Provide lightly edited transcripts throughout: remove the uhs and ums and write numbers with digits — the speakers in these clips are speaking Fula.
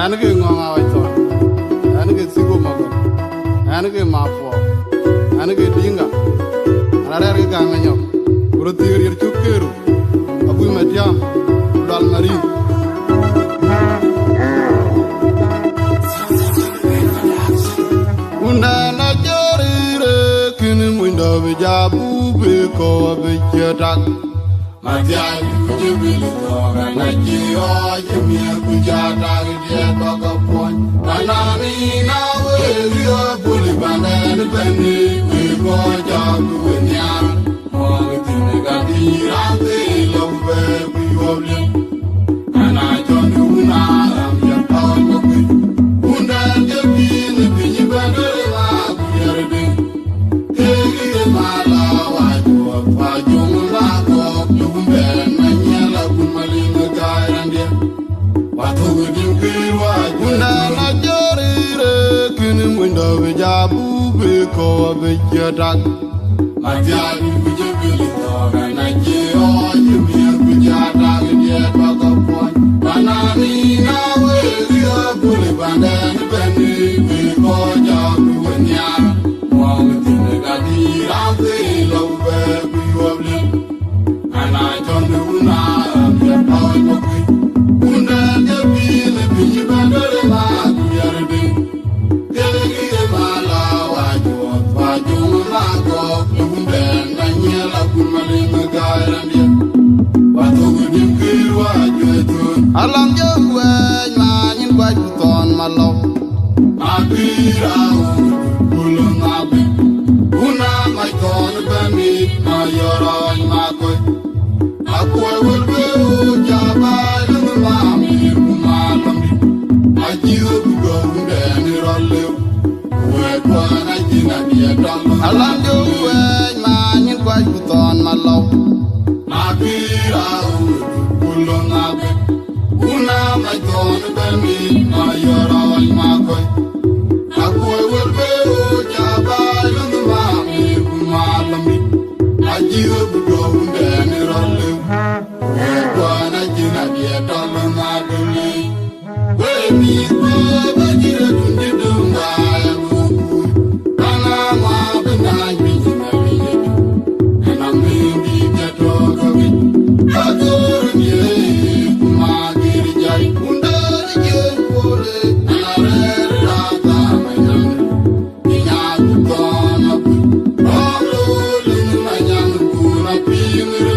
Anake ngonga waito. Anake sigo mago. Anake mapo. Anake dinga. Anare ga nganyo. Urutir chukeru. Abu matiam. Dal marin. Unda na jarire kini mwinda bejabu beko bejadak. Matiani kujibili toga na jiyo jimia kujadak dia toga pon. Anani na wezio puli bandani bendi wiko jabu wenyar. Mwagi tine gati ranti lombe kuyoble. Anachoni una amja tawal moki. Unda jebini pinyi bandari ma kuyarde. Tegi mala wajwa wajungu lako. Unda na jarire kini mwinda bejabu beko bejadak. Matiani kujibili toga na jiyo jimia kujadak dia toga pon. Banani na wezio puli bandani bendi beko jabu wenyara. Mwangu tine gati ranti lombe kuyoble. Anachoni una amja tawal moki. Unda jebili pinyi bandari ma kuyarde. Tegi mala wajwa wajungu lako. Lumbe na nyela kumali magarandia. Watu gudimkir wajwa etun. Alam jangwe nyanyin wajuton malo. Mabira ulu nabi. Una maikon bani mayoroj makoy. Akwa wulbe ujabai lungu mami kumalambi. Ajiyo bugo unde nirole. Uwekwa na jina diya dolo. Alam jangwe nyanyin wajuton malo. Mabira ulu nabi. Una maikon bani mayoroj makoy. Akwa wulbe ujabai lungu mami kumalambi. Ajiyo bugo unde nirole. Uwekwa na jina diya dolo naduli. Wemi wabajira dundi dunga ya buku. Kana mabina njina liyetu. Ena mingi jatoka vitu. Agoro nye kumagiri jai. Undari jempore. Anarere rata manyangu. Inyaku kona buku. Olo lungu manyangu kuna pingire.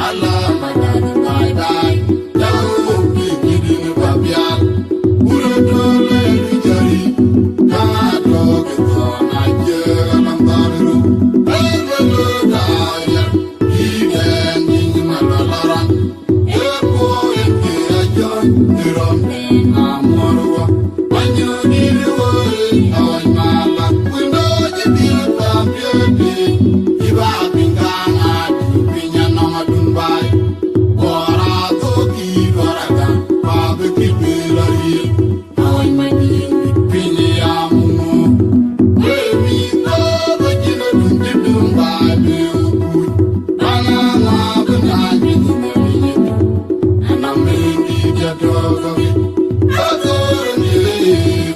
Ala magani dai dai. Jahu pikiri ni babial. Ura dole lijari. Kama doge tona jera nambariru. Ego daya. Iden nyingi malalaran. Eko eke ajan. Dirombe na morwa. Wanyo diriwe. Awai malak. Windo jidil pampiyote. Iba pingana. Pinya nama dumbai. Ora toki doraga. Pabe kibela hiel. Awai madini. Pinya yamumu. Wewi toga jina dundi dumbai. Beukut. Ana mabena jina liyetu. Ana mingi jatoga vitu. Agoro nile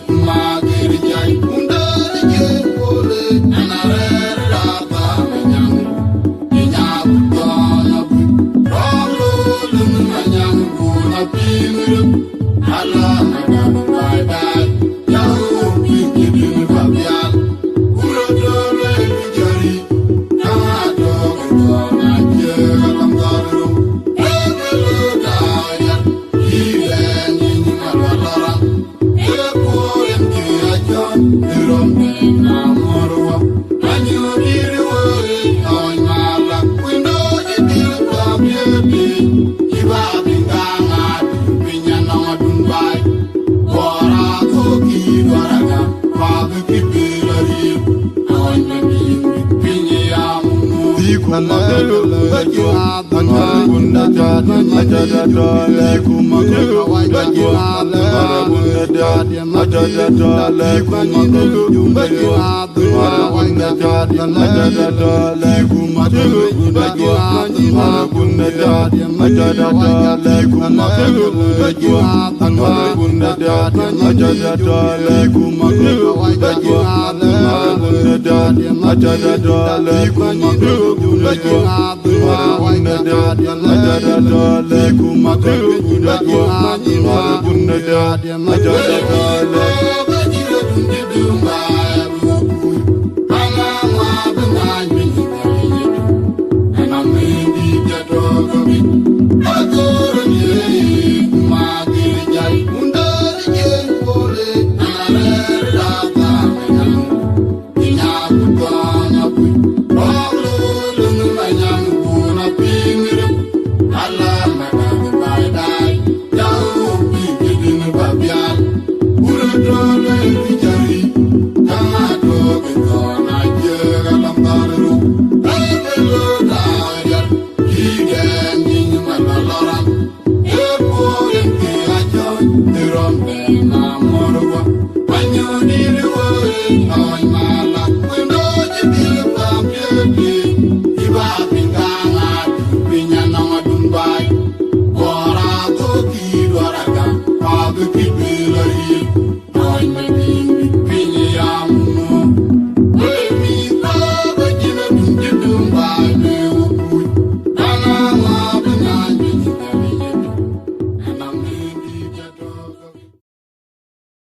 kumagiri jai. Undari jempore. Anarere rata manyangu. Inyaku kona buku. Rolo lungu manyangu kuna pingire. Ala magani dai dai. Jahu pikiri ni babial. Ura dole lijari. Kama Ajada